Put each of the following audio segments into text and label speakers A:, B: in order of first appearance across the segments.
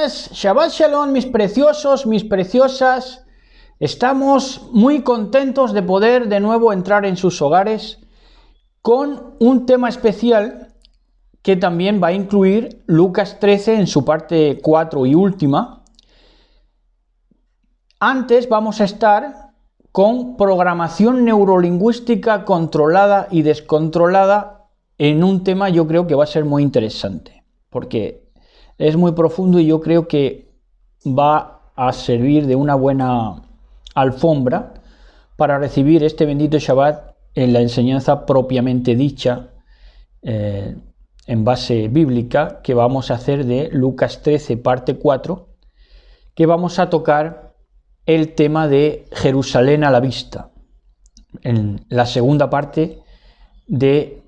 A: buenas, Shabbat Shalom, mis preciosos, mis preciosas. Estamos muy contentos de poder de nuevo entrar en sus hogares con un tema especial que también va a incluir Lucas 13 en su parte 4 y última. Antes vamos a estar con programación neurolingüística controlada y descontrolada en un tema yo creo que va a ser muy interesante, porque es muy profundo y yo creo que va a servir de una buena alfombra para recibir este bendito Shabbat en la enseñanza propiamente dicha, en base bíblica, que vamos a hacer de Lucas 13, parte 4, que vamos a tocar el tema de Jerusalén a la vista, en la segunda parte de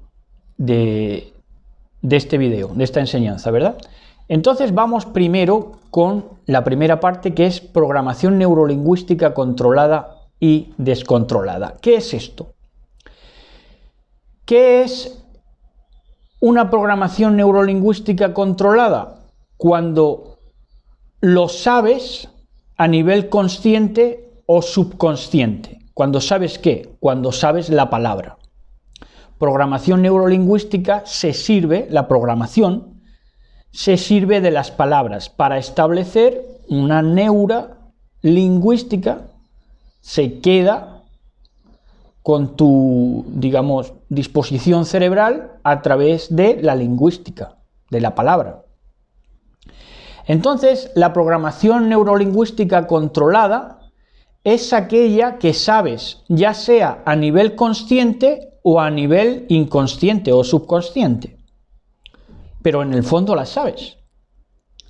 A: este video, de esta enseñanza, ¿verdad? Entonces vamos primero con la primera parte, que es programación neurolingüística controlada y descontrolada. ¿Qué es esto? ¿Qué es una programación neurolingüística controlada? Cuando lo sabes a nivel consciente o subconsciente. ¿Cuando sabes qué? Cuando sabes la palabra. Programación neurolingüística la programación se sirve de las palabras para establecer una neura lingüística, se queda con tu, digamos, disposición cerebral a través de la lingüística, de la palabra. Entonces, la programación neurolingüística controlada es aquella que sabes, ya sea a nivel consciente o a nivel inconsciente o subconsciente, pero en el fondo la sabes.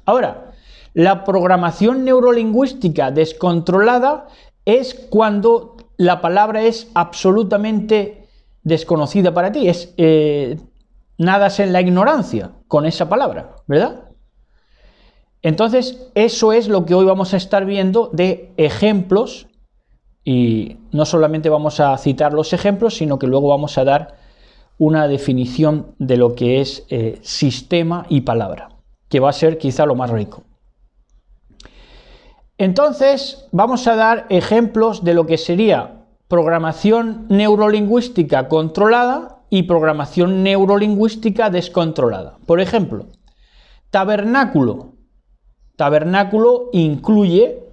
A: Ahora, la programación neurolingüística descontrolada es cuando la palabra es absolutamente desconocida para ti, nadas en la ignorancia con esa palabra, ¿verdad? Entonces, eso es lo que hoy vamos a estar viendo de ejemplos, y no solamente vamos a citar los ejemplos, sino que luego vamos a dar una definición de lo que es sistema y palabra, que va a ser quizá lo más rico. Entonces, vamos a dar ejemplos de lo que sería programación neurolingüística controlada y programación neurolingüística descontrolada. Por ejemplo, tabernáculo. Tabernáculo incluye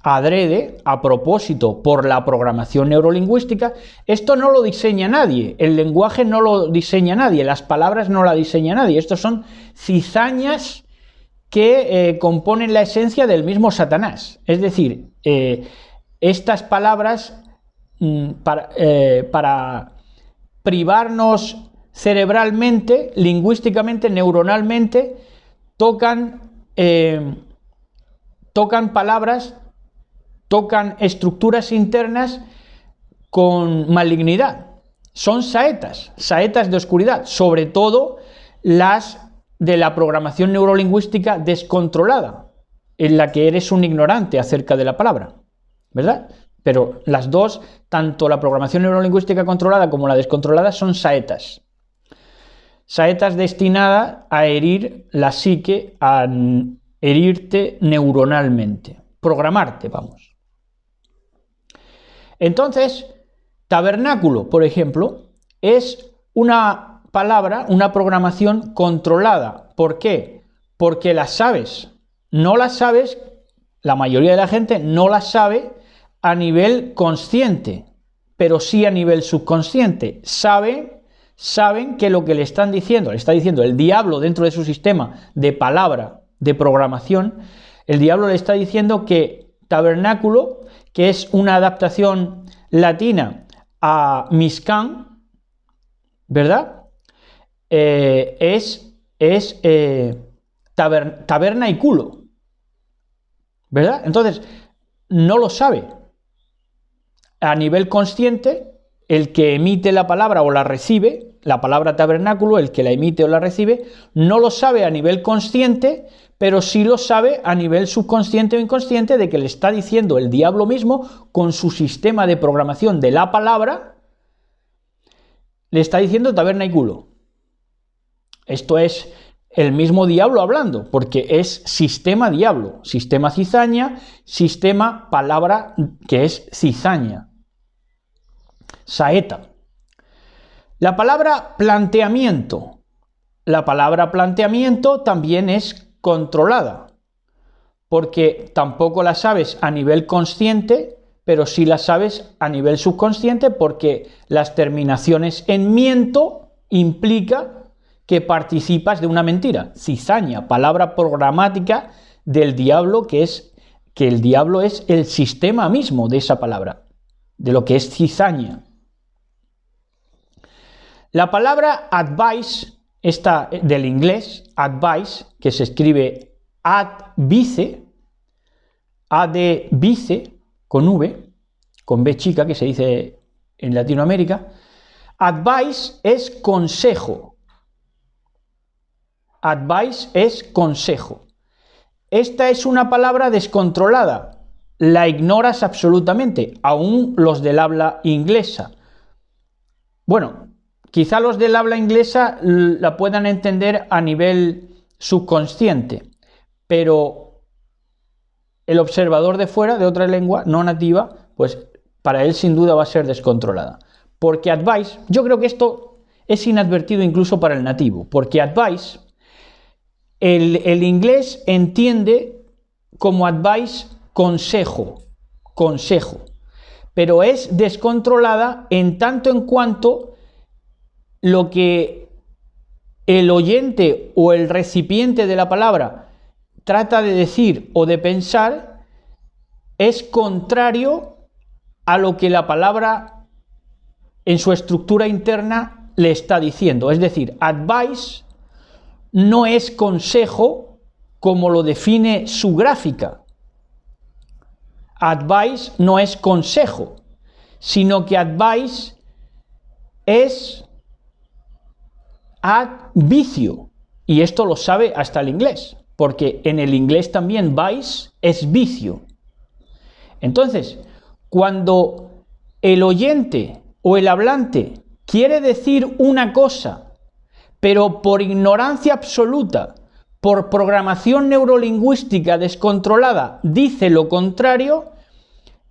A: adrede, a propósito, por la programación neurolingüística. Esto no lo diseña nadie, el lenguaje no lo diseña nadie, las palabras no la diseña nadie. Estos son cizañas que componen la esencia del mismo Satanás. Es decir, estas palabras para privarnos cerebralmente, lingüísticamente, neuronalmente, tocan palabras, tocan estructuras internas con malignidad. Son saetas de oscuridad, sobre todo las de la programación neurolingüística descontrolada, en la que eres un ignorante acerca de la palabra, ¿verdad? Pero las dos, tanto la programación neurolingüística controlada como la descontrolada, son saetas. Saetas destinadas a herir la psique, a herirte neuronalmente, programarte, vamos. Entonces, tabernáculo, por ejemplo, es una palabra, una programación controlada. ¿Por qué? Porque la sabes. No la sabes, la mayoría de la gente no la sabe a nivel consciente, pero sí a nivel subconsciente. Saben que lo que le está diciendo el diablo dentro de su sistema de palabra, de programación, el diablo le está diciendo que tabernáculo, que es una adaptación latina a Mishkan, ¿verdad? Es taberna y culo, ¿verdad? Entonces, no lo sabe. A nivel consciente, el que emite la palabra o la recibe, la palabra tabernáculo, el que la emite o la recibe, no lo sabe a nivel consciente, pero sí lo sabe a nivel subconsciente o inconsciente, de que le está diciendo el diablo mismo, con su sistema de programación de la palabra, le está diciendo taberna y culo. Esto es el mismo diablo hablando, porque es sistema diablo, sistema cizaña, sistema palabra que es cizaña, saeta. La palabra planteamiento. La palabra planteamiento también es controlada, porque tampoco la sabes a nivel consciente, pero sí la sabes a nivel subconsciente, porque las terminaciones en miento implica que participas de una mentira. Cizaña, palabra programática del diablo, que el diablo es el sistema mismo de esa palabra, de lo que es cizaña. La palabra advice, esta del inglés, advice, que se escribe advice, A de vice, con V, con B chica, que se dice en Latinoamérica. Advice es consejo. Advice es consejo. Esta es una palabra descontrolada. La ignoras absolutamente, aún los del habla inglesa. Bueno, quizá los del habla inglesa la puedan entender a nivel subconsciente, pero el observador de fuera, de otra lengua no nativa, pues para él sin duda va a ser descontrolada. Porque advice, yo creo que esto es inadvertido incluso para el nativo, porque advice, el inglés entiende como advice consejo, pero es descontrolada en tanto en cuanto lo que el oyente o el recipiente de la palabra trata de decir o de pensar es contrario a lo que la palabra en su estructura interna le está diciendo. Es decir, advice no es consejo como lo define su gráfica. Advice no es consejo, sino que advice es vicio. Y esto lo sabe hasta el inglés, porque en el inglés también vice es vicio. Entonces, cuando el oyente o el hablante quiere decir una cosa, pero por ignorancia absoluta, por programación neurolingüística descontrolada, dice lo contrario,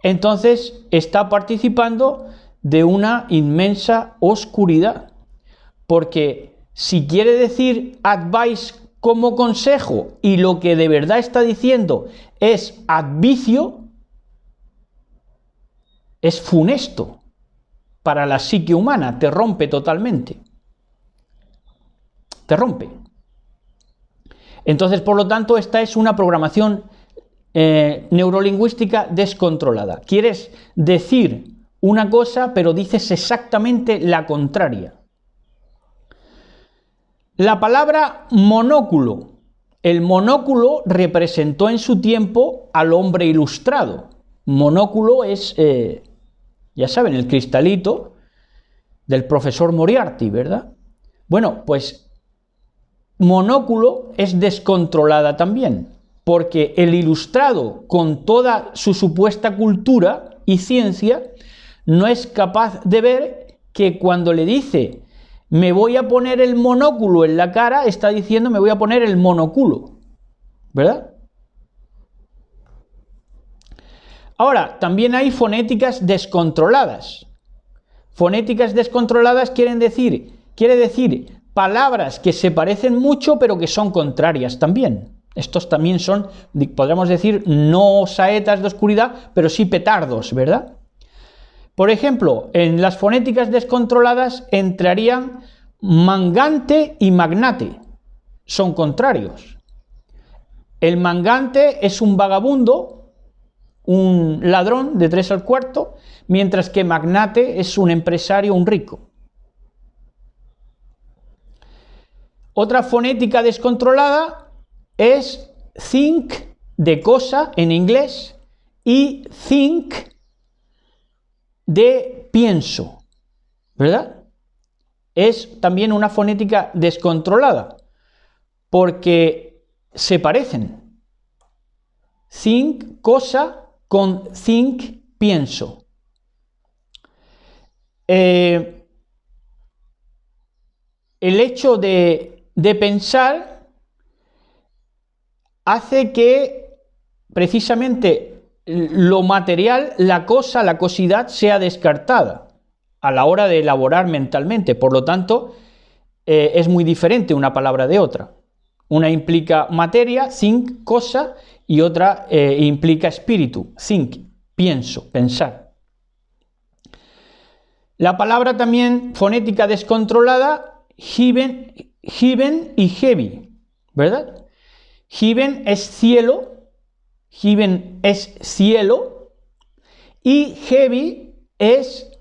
A: entonces está participando de una inmensa oscuridad. Porque si quiere decir advice como consejo y lo que de verdad está diciendo es advicio, es funesto para la psique humana, te rompe totalmente. Te rompe. Entonces, por lo tanto, esta es una programación neurolingüística descontrolada. Quieres decir una cosa, pero dices exactamente la contraria. La palabra monóculo. El monóculo representó en su tiempo al hombre ilustrado. Monóculo es, ya saben, el cristalito del profesor Moriarty, ¿verdad? Bueno, pues monóculo es descontrolada también, porque el ilustrado, con toda su supuesta cultura y ciencia, no es capaz de ver que cuando le dice me voy a poner el monóculo en la cara, está diciendo me voy a poner el monóculo, ¿verdad? Ahora, también hay fonéticas descontroladas. Fonéticas descontroladas quiere decir palabras que se parecen mucho pero que son contrarias también. Estos también son, podríamos decir, no saetas de oscuridad, pero sí petardos, ¿verdad? Por ejemplo, en las fonéticas descontroladas entrarían mangante y magnate. Son contrarios. El mangante es un vagabundo, un ladrón de 3 al cuarto, mientras que magnate es un empresario, un rico. Otra fonética descontrolada es think, de cosa en inglés, y think, de pienso, ¿verdad? Es también una fonética descontrolada, porque se parecen. Think, cosa, con think, pienso. El hecho de pensar hace que precisamente lo material, la cosa, la cosidad, sea descartada a la hora de elaborar mentalmente. Por lo tanto, es muy diferente una palabra de otra. Una implica materia, think, cosa, y otra implica espíritu, think, pienso, pensar. La palabra también fonética descontrolada, heaven y heavy, ¿verdad? Heaven es cielo y heavy es,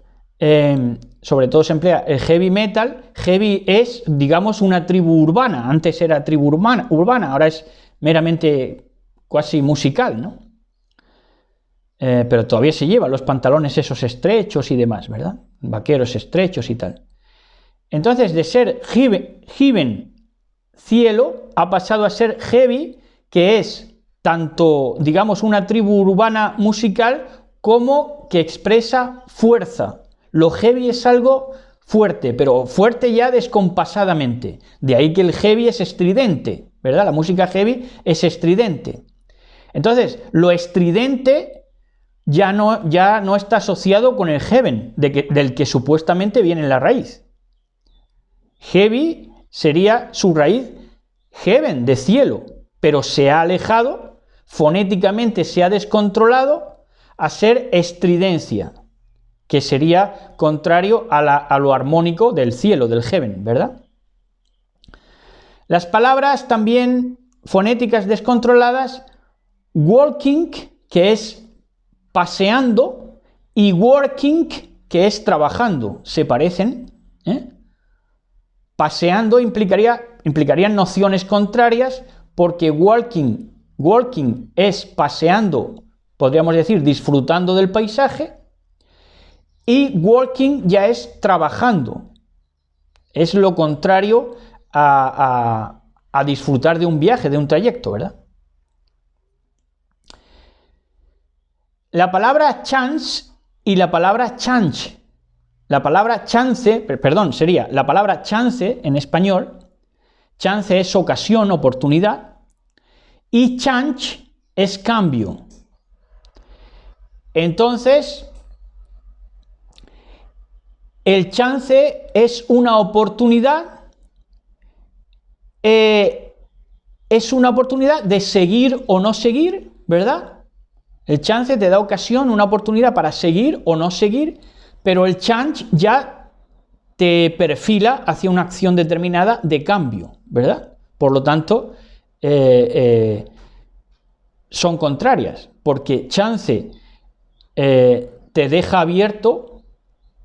A: sobre todo se emplea el heavy metal. Heavy es, digamos, una tribu urbana. Antes era tribu urbana, ahora es meramente casi musical, ¿no? Pero todavía se lleva los pantalones esos estrechos y demás, ¿verdad? Vaqueros estrechos y tal. Entonces, de ser heaven, cielo, ha pasado a ser heavy, que es tanto, digamos, una tribu urbana musical como que expresa fuerza. Lo heavy es algo fuerte, pero fuerte ya descompasadamente. De ahí que el heavy es estridente, ¿verdad? La música heavy es estridente. Entonces, lo estridente ya no está asociado con el heaven, del que supuestamente viene la raíz. Heavy sería su raíz heaven, de cielo, pero se ha alejado, fonéticamente se ha descontrolado a ser estridencia, que sería contrario a lo armónico del cielo, del heaven, ¿verdad? Las palabras también fonéticas descontroladas, walking, que es paseando, y working, que es trabajando, se parecen, ¿eh? Paseando implicarían nociones contrarias, porque walking es paseando, podríamos decir, disfrutando del paisaje, y working ya es trabajando. Es lo contrario a disfrutar de un viaje, de un trayecto, ¿verdad? La palabra chance y la palabra change. La palabra chance, perdón, sería la palabra chance en español. Chance es ocasión, oportunidad. Y change es cambio. Entonces, el chance es una oportunidad. Es una oportunidad de seguir o no seguir, ¿verdad? El chance te da ocasión, una oportunidad para seguir o no seguir, pero el change ya te perfila hacia una acción determinada de cambio, ¿verdad? Por lo tanto, son contrarias, porque chance te deja abierto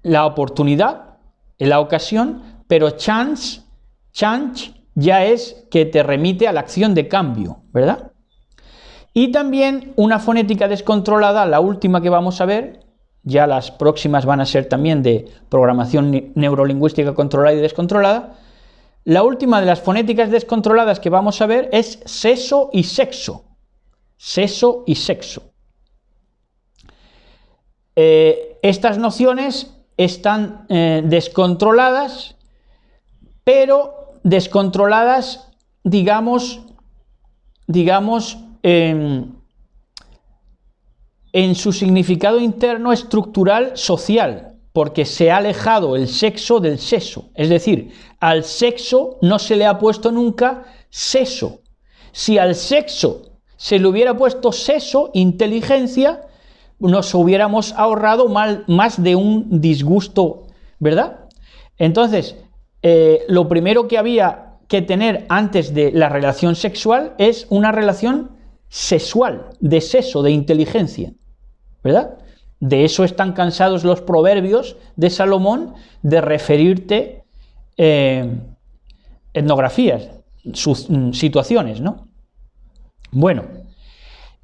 A: la oportunidad, la ocasión, pero change ya es que te remite a la acción de cambio, ¿verdad? Y también una fonética descontrolada, la última que vamos a ver, ya las próximas van a ser también de programación neurolingüística controlada y descontrolada. La última de las fonéticas descontroladas que vamos a ver es seso y sexo. Seso y sexo. Estas nociones están descontroladas, pero descontroladas, digamos en su significado interno estructural social, porque se ha alejado el sexo del seso. Es decir, al sexo no se le ha puesto nunca seso. Si al sexo se le hubiera puesto seso, inteligencia, nos hubiéramos ahorrado más de un disgusto, ¿verdad? Entonces, lo primero que había que tener antes de la relación sexual es una relación sexual, de seso, de inteligencia, ¿verdad? De eso están cansados los proverbios de Salomón, de referirte etnografías, situaciones, ¿no? Bueno,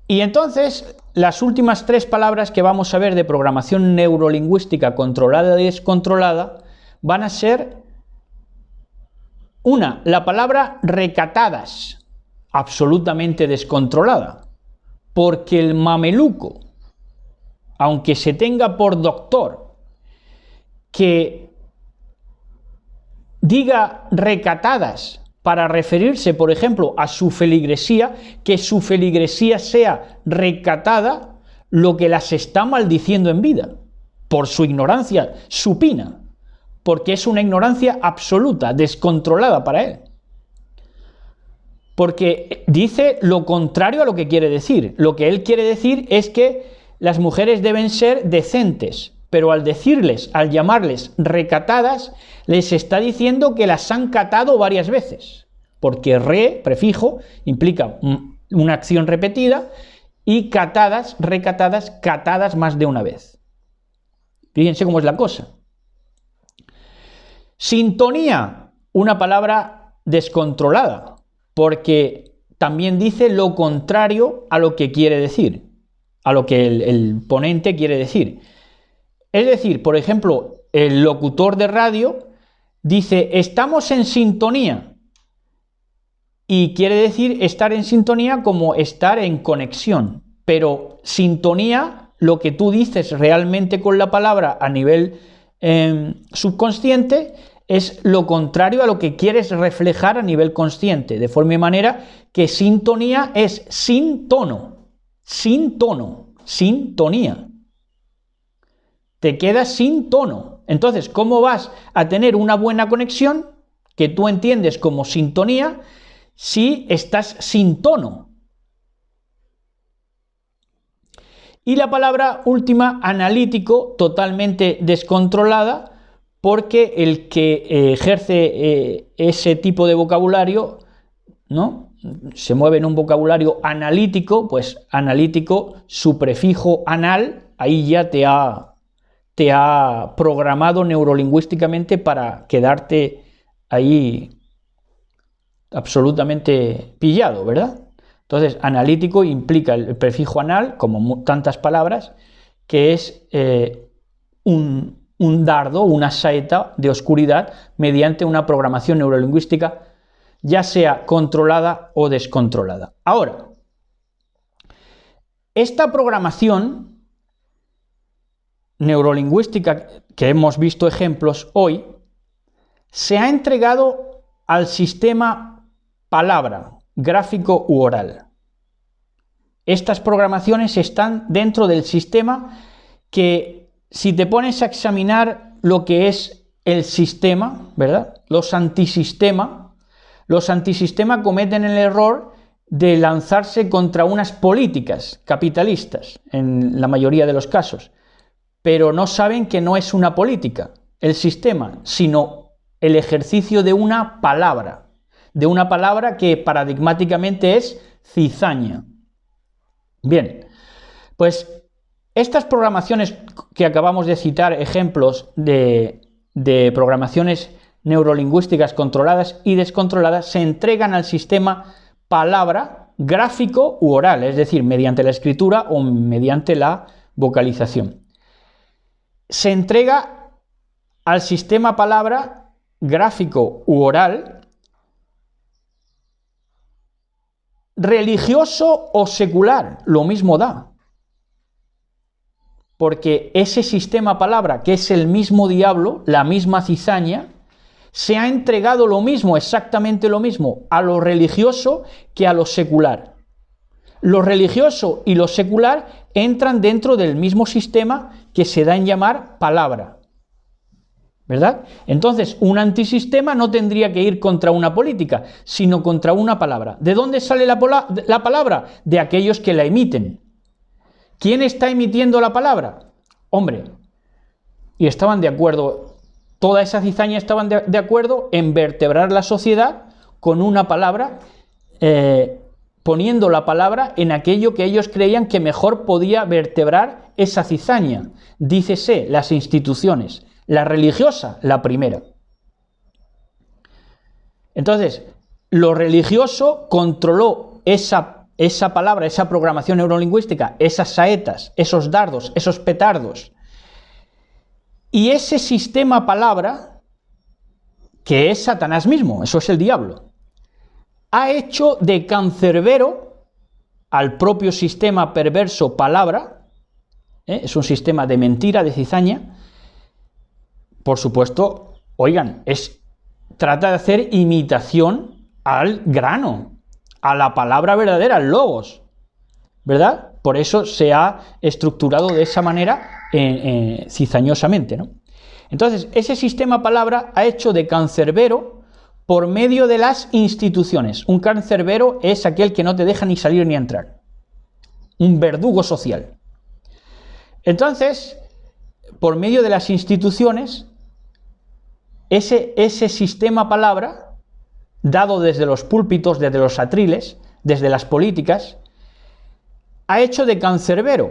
A: y entonces las últimas tres palabras que vamos a ver de programación neurolingüística controlada y descontrolada van a ser una, la palabra recatadas, absolutamente descontrolada, porque el mameluco, aunque se tenga por doctor que diga recatadas para referirse, por ejemplo, a su feligresía, que su feligresía sea recatada, lo que las está maldiciendo en vida, por su ignorancia supina, porque es una ignorancia absoluta, descontrolada para él. Porque dice lo contrario a lo que quiere decir. Lo que él quiere decir es que las mujeres deben ser decentes, pero al decirles, al llamarles recatadas, les está diciendo que las han catado varias veces, porque re, prefijo, implica una acción repetida, y catadas, recatadas, catadas más de una vez. Fíjense cómo es la cosa. Sintonía, una palabra descontrolada, porque también dice lo contrario a lo que quiere decir, a lo que el ponente quiere decir. Es decir, por ejemplo, el locutor de radio dice, estamos en sintonía, y quiere decir estar en sintonía como estar en conexión, pero sintonía, lo que tú dices realmente con la palabra a nivel subconsciente, es lo contrario a lo que quieres reflejar a nivel consciente, de forma y manera que sintonía es sin tono, sintonía. Te quedas sin tono. Entonces, ¿cómo vas a tener una buena conexión que tú entiendes como sintonía si estás sin tono? Y la palabra última, analítico, totalmente descontrolada, porque el que ejerce ese tipo de vocabulario, ¿no?, se mueve en un vocabulario analítico, pues analítico, su prefijo anal, ahí ya te ha programado neurolingüísticamente para quedarte ahí absolutamente pillado, ¿verdad? Entonces, analítico implica el prefijo anal, como tantas palabras, que es un dardo, una saeta de oscuridad mediante una programación neurolingüística, ya sea controlada o descontrolada. Ahora, esta programación neurolingüística que hemos visto ejemplos hoy, se ha entregado al sistema palabra, gráfico u oral. Estas programaciones están dentro del sistema que, si te pones a examinar lo que es el sistema, ¿verdad?, los antisistema cometen el error de lanzarse contra unas políticas capitalistas, en la mayoría de los casos, pero no saben que no es una política el sistema, sino el ejercicio de una palabra que paradigmáticamente es cizaña. Bien, pues estas programaciones que acabamos de citar, ejemplos de programaciones neurolingüísticas controladas y descontroladas, se entregan al sistema palabra, gráfico u oral, es decir, mediante la escritura o mediante la vocalización. Se entrega al sistema palabra, gráfico u oral, religioso o secular, lo mismo da. Porque ese sistema palabra, que es el mismo diablo, la misma cizaña, se ha entregado lo mismo, exactamente lo mismo, a lo religioso que a lo secular. Lo religioso y lo secular entran dentro del mismo sistema que se da en llamar palabra, ¿verdad? Entonces, un antisistema no tendría que ir contra una política, sino contra una palabra. ¿De dónde sale la palabra? De aquellos que la emiten. ¿Quién está emitiendo la palabra? Hombre, y estaban de acuerdo, toda esa cizaña estaban de acuerdo en vertebrar la sociedad con una palabra, poniendo la palabra en aquello que ellos creían que mejor podía vertebrar esa cizaña. Dícese, las instituciones, la religiosa, la primera. Entonces, lo religioso controló esa palabra, esa programación neurolingüística, esas saetas, esos dardos, esos petardos. Y ese sistema palabra, que es Satanás mismo, eso es el diablo, ha hecho de cancerbero al propio sistema perverso palabra, es un sistema de mentira, de cizaña. Por supuesto, oigan, trata de hacer imitación al grano, a la palabra verdadera, al logos, ¿verdad? Por eso se ha estructurado de esa manera cizañosamente, ¿no? Entonces, ese sistema palabra ha hecho de cancerbero por medio de las instituciones. Un cancerbero es aquel que no te deja ni salir ni entrar. Un verdugo social. Entonces, por medio de las instituciones, ese sistema palabra, dado desde los púlpitos, desde los atriles, desde las políticas, ha hecho de cancerbero,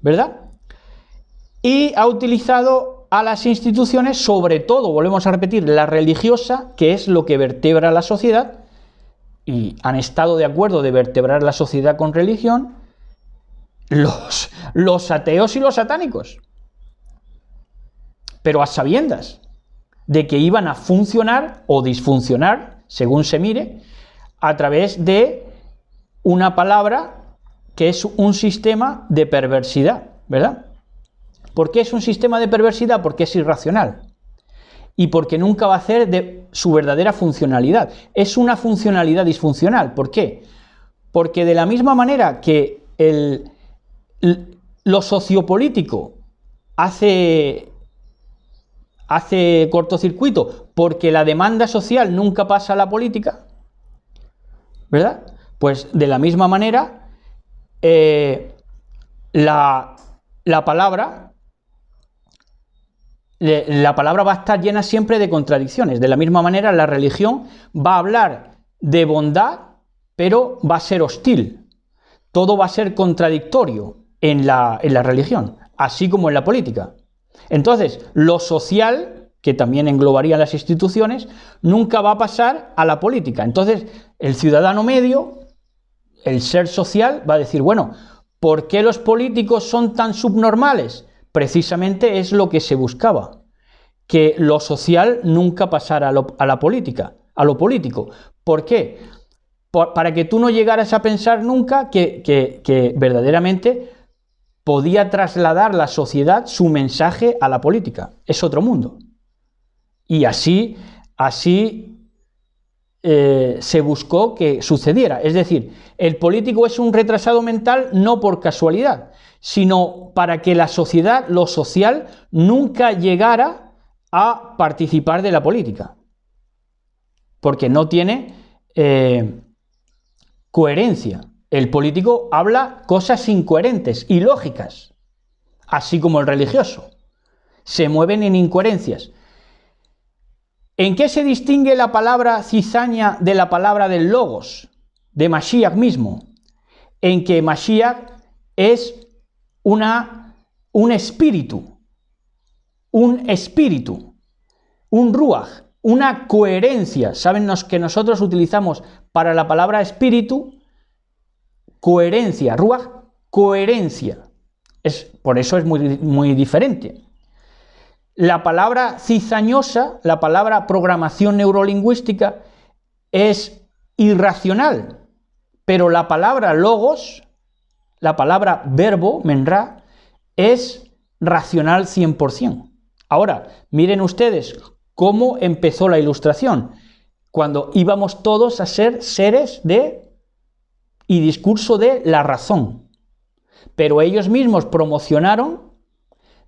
A: ¿verdad? Y ha utilizado a las instituciones, sobre todo, volvemos a repetir, la religiosa, que es lo que vertebra la sociedad, y han estado de acuerdo de vertebrar la sociedad con religión, los ateos y los satánicos, pero a sabiendas de que iban a funcionar o disfuncionar, según se mire, a través de una palabra que es un sistema de perversidad, ¿verdad? ¿Por qué es un sistema de perversidad? Porque es irracional y porque nunca va a hacer de su verdadera funcionalidad. Es una funcionalidad disfuncional. ¿Por qué? Porque de la misma manera que lo sociopolítico hace cortocircuito porque la demanda social nunca pasa a la política, ¿verdad? Pues de la misma manera la palabra va a estar llena siempre de contradicciones. De la misma manera, la religión va a hablar de bondad, pero va a ser hostil. Todo va a ser contradictorio en la religión, así como en la política. Entonces, lo social, que también englobaría las instituciones, nunca va a pasar a la política. Entonces, el ciudadano medio, el ser social, va a decir, bueno, ¿por qué los políticos son tan subnormales? Precisamente es lo que se buscaba, que lo social nunca pasara a la política, a lo político. ¿Por qué? Para que tú no llegaras a pensar nunca que verdaderamente podía trasladar la sociedad su mensaje a la política. Es otro mundo. Y así se buscó que sucediera. Es decir, el político es un retrasado mental no por casualidad, sino para que la sociedad, lo social, nunca llegara a participar de la política. Porque no tiene coherencia. El político habla cosas incoherentes, ilógicas, así como el religioso. Se mueven en incoherencias. ¿En qué se distingue la palabra cizaña de la palabra del logos, de Mashiach mismo? En que Mashiach es un espíritu, un ruach, una coherencia. ¿Saben que nosotros utilizamos para la palabra espíritu coherencia, ruach, coherencia? Por eso es muy, muy diferente. La palabra cizañosa, la palabra programación neurolingüística, es irracional, pero la palabra logos, la palabra verbo, menra, es racional 100%. Ahora, miren ustedes cómo empezó la Ilustración, cuando íbamos todos a ser seres y discurso de la razón, pero ellos mismos promocionaron,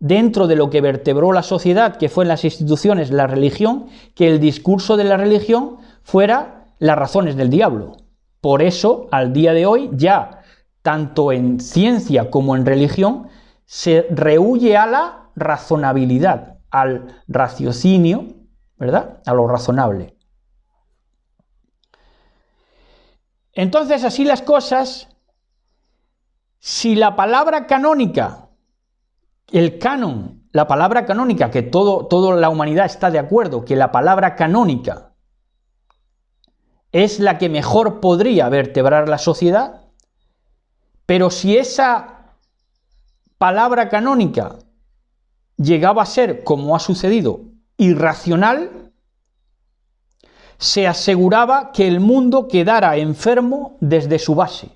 A: dentro de lo que vertebró la sociedad, que fue en las instituciones, la religión, que el discurso de la religión fuera las razones del diablo. Por eso, al día de hoy, ya, tanto en ciencia como en religión, se rehúye a la razonabilidad, al raciocinio, ¿verdad? A lo razonable. Entonces, así las cosas, si la palabra canónica, el canon, la palabra canónica, que toda la humanidad está de acuerdo, que la palabra canónica es la que mejor podría vertebrar la sociedad, pero si esa palabra canónica llegaba a ser, como ha sucedido, irracional, se aseguraba que el mundo quedara enfermo desde su base.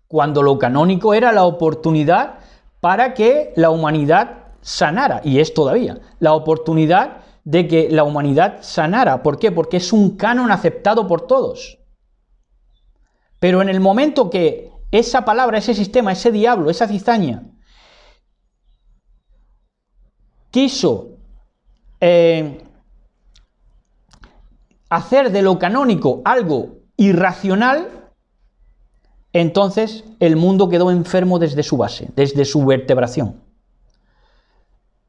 A: Cuando lo canónico era la oportunidad para que la humanidad sanara, y es todavía, la oportunidad de que la humanidad sanara. ¿Por qué? Porque es un canon aceptado por todos. Pero en el momento que esa palabra, ese sistema, ese diablo, esa cizaña, quiso hacer de lo canónico algo irracional, entonces el mundo quedó enfermo desde su base, desde su vertebración.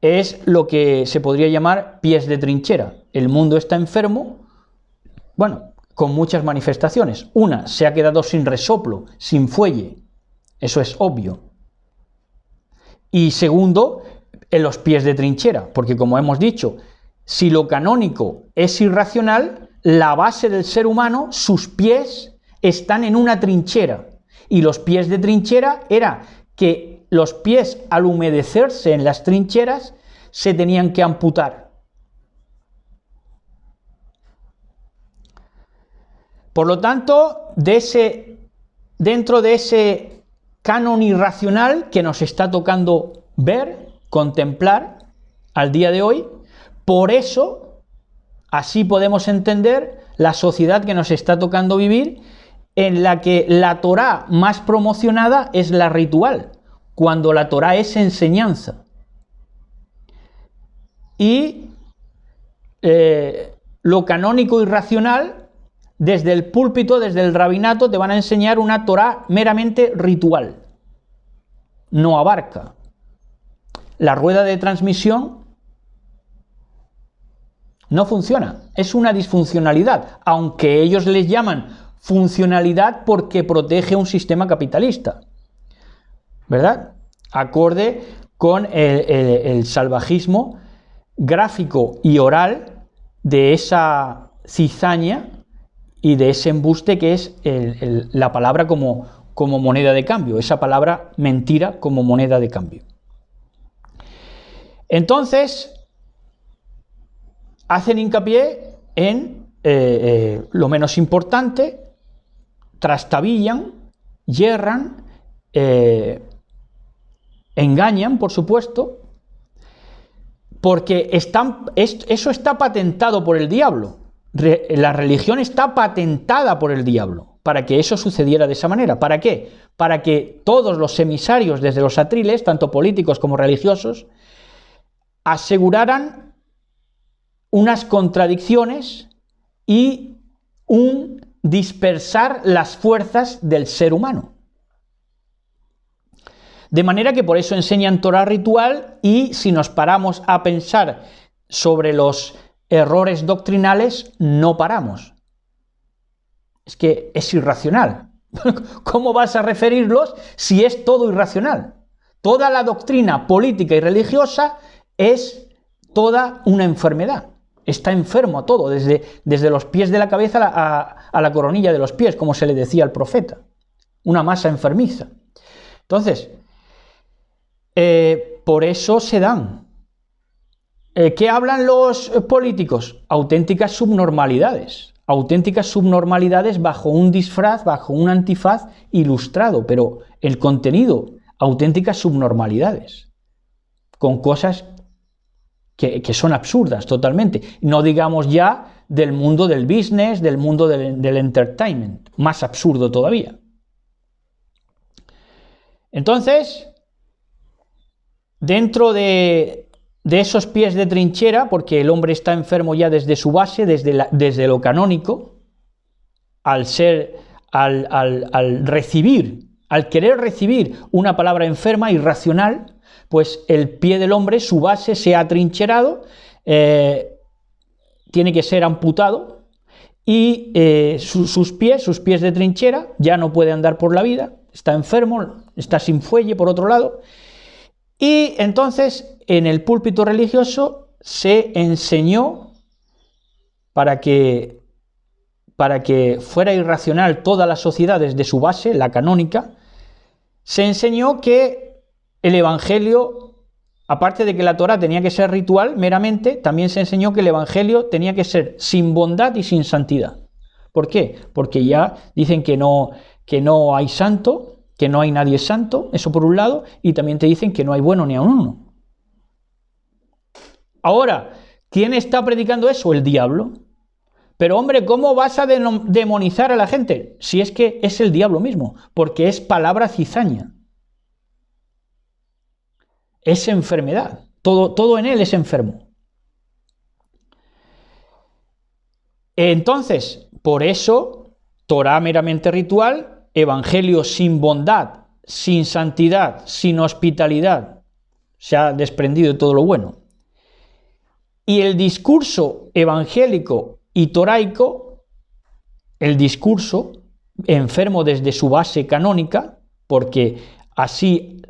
A: Es lo que se podría llamar pies de trinchera. El mundo está enfermo, bueno, con muchas manifestaciones. Una, se ha quedado sin resoplo, sin fuelle. Eso es obvio. Y segundo, en los pies de trinchera, porque como hemos dicho, si lo canónico es irracional, la base del ser humano, sus pies, están en una trinchera. Y los pies de trinchera era que los pies, al humedecerse en las trincheras, se tenían que amputar. Por lo tanto, dentro de ese canon irracional que nos está tocando ver, contemplar al día de hoy, por eso, así podemos entender la sociedad que nos está tocando vivir, en la que la Torá más promocionada es la ritual, cuando la Torá es enseñanza. Y lo canónico y racional, desde el púlpito, desde el rabinato, te van a enseñar una Torá meramente ritual. No abarca. La rueda de transmisión no funciona, es una disfuncionalidad, aunque ellos les llaman funcionalidad porque protege un sistema capitalista, ¿verdad? Acorde con el salvajismo gráfico y oral de esa cizaña y de ese embuste que es la palabra como moneda de cambio, esa palabra mentira como moneda de cambio. Entonces, hacen hincapié en lo menos importante, trastabillan, yerran, engañan, por supuesto, porque eso está patentado por el diablo. La religión está patentada por el diablo para que eso sucediera de esa manera. ¿Para qué? Para que todos los emisarios, desde los atriles, tanto políticos como religiosos, aseguraran unas contradicciones y un dispersar las fuerzas del ser humano. De manera que por eso enseñan Torá ritual, y si nos paramos a pensar sobre los errores doctrinales, no paramos. Es que es irracional. ¿Cómo vas a referirlos si es todo irracional? Toda la doctrina política y religiosa es toda una enfermedad. Está enfermo todo, desde los pies de la cabeza a la coronilla de los pies, como se le decía al profeta. Una masa enfermiza. Entonces, por eso se dan. ¿Qué hablan los políticos? Auténticas subnormalidades. Auténticas subnormalidades bajo un disfraz, bajo un antifaz ilustrado, pero el contenido, auténticas subnormalidades, con cosas que son absurdas totalmente. No digamos ya del mundo del business, del mundo del entertainment, más absurdo todavía. Entonces, dentro de esos pies de trinchera, porque el hombre está enfermo ya desde su base, desde lo canónico, al querer recibir una palabra enferma, irracional, pues el pie del hombre, su base, se ha atrincherado, tiene que ser amputado, y sus pies de trinchera, ya no puede andar por la vida, está enfermo, está sin fuelle por otro lado. Y entonces en el púlpito religioso se enseñó, para que fuera irracional toda la sociedad desde su base, la canónica, se enseñó que el Evangelio, aparte de que la Torá tenía que ser ritual meramente, también se enseñó que el Evangelio tenía que ser sin bondad y sin santidad. ¿Por qué? Porque ya dicen que no hay santo, que no hay nadie santo, eso por un lado, y también te dicen que no hay bueno ni a uno. Ahora, ¿Quién está predicando eso? El diablo. Pero hombre, ¿cómo vas a demonizar a la gente? Si es que es el diablo mismo, porque es palabra cizaña. Es enfermedad. Todo en él es enfermo. Entonces, por eso, Torá meramente ritual, evangelio sin bondad, sin santidad, sin hospitalidad, se ha desprendido de todo lo bueno. Y el discurso evangélico y toraico, el discurso enfermo desde su base canónica, porque así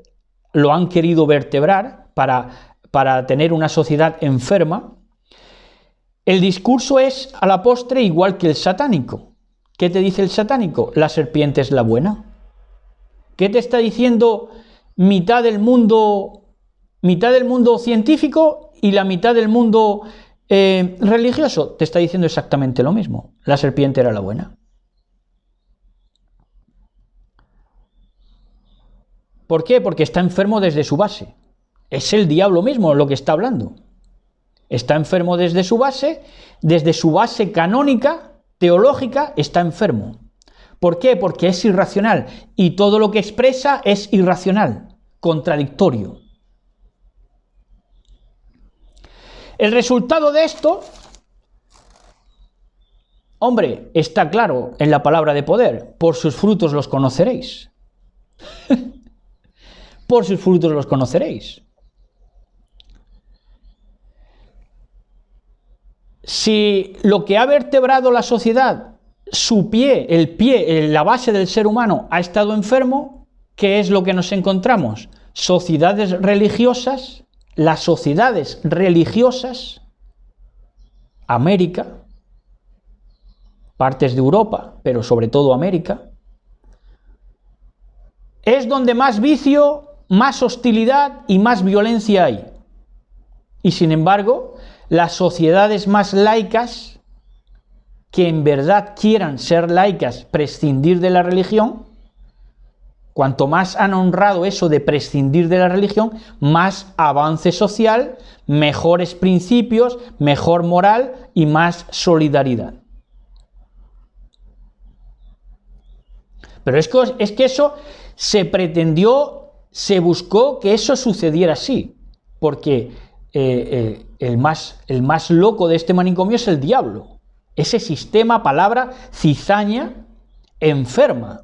A: lo han querido vertebrar para tener una sociedad enferma, el discurso es a la postre igual que el satánico. ¿Qué te dice el satánico? La serpiente es la buena. ¿Qué te está diciendo mitad del mundo científico y la mitad del mundo religioso? Te está diciendo exactamente lo mismo. La serpiente era la buena. ¿Por qué? Porque está enfermo desde su base. Es el diablo mismo lo que está hablando. Está enfermo desde su base canónica, teológica, está enfermo. ¿Por qué? Porque es irracional y todo lo que expresa es irracional, contradictorio. El resultado de esto, hombre, está claro en la palabra de poder: por sus frutos los conoceréis. Por sus frutos los conoceréis. Si lo que ha vertebrado la sociedad, la base del ser humano, ha estado enfermo, ¿qué es lo que nos encontramos? Sociedades religiosas, las sociedades religiosas, América, partes de Europa, pero sobre todo América, es donde más vicio, más hostilidad y más violencia hay. Y sin embargo, las sociedades más laicas, que en verdad quieran ser laicas, prescindir de la religión, cuanto más han honrado eso de prescindir de la religión, más avance social, mejores principios, mejor moral y más solidaridad. Pero es que eso se pretendió, se buscó que eso sucediera así, porque el más loco de este manicomio es el diablo. Ese sistema, palabra, cizaña, enferma.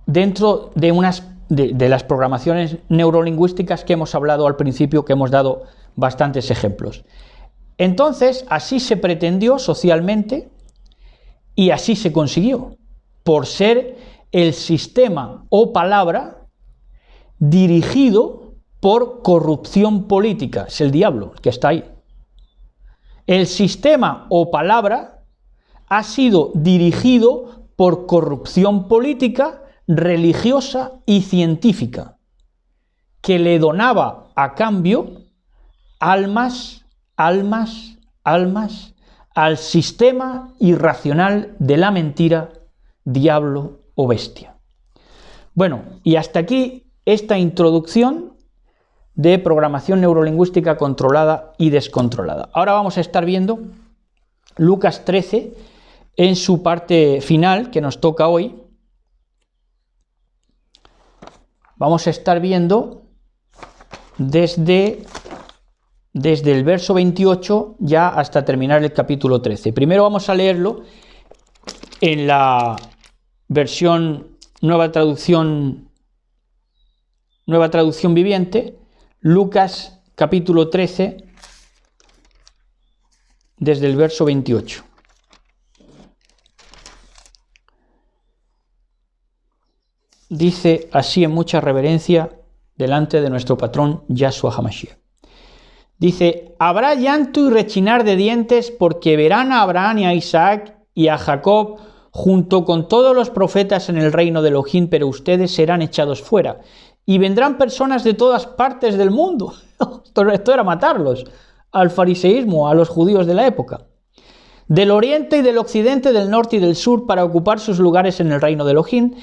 A: Dentro de las programaciones neurolingüísticas que hemos hablado al principio, que hemos dado bastantes ejemplos. Entonces, así se pretendió socialmente y así se consiguió, por ser el sistema o palabra dirigido por corrupción política. Es el diablo el que está ahí. El sistema o palabra ha sido dirigido por corrupción política, religiosa y científica, que le donaba a cambio almas al sistema irracional de la mentira, diablo o bestia. Bueno, y hasta aquí esta introducción de programación neurolingüística controlada y descontrolada. Ahora vamos a estar viendo Lucas 13 en su parte final, que nos toca hoy. Vamos a estar viendo desde el verso 28 ya hasta terminar el capítulo 13. Primero vamos a leerlo en la versión Nueva Traducción Viviente, Lucas capítulo 13, desde el verso 28. Dice así en mucha reverencia delante de nuestro patrón Yahshua HaMashiach. Dice: habrá llanto y rechinar de dientes, porque verán a Abraham y a Isaac y a Jacob junto con todos los profetas en el reino de Elohim, pero ustedes serán echados fuera. Y vendrán personas de todas partes del mundo. Esto era matarlos, al fariseísmo, a los judíos de la época. Del oriente y del occidente, del norte y del sur, para ocupar sus lugares en el reino de Elohim.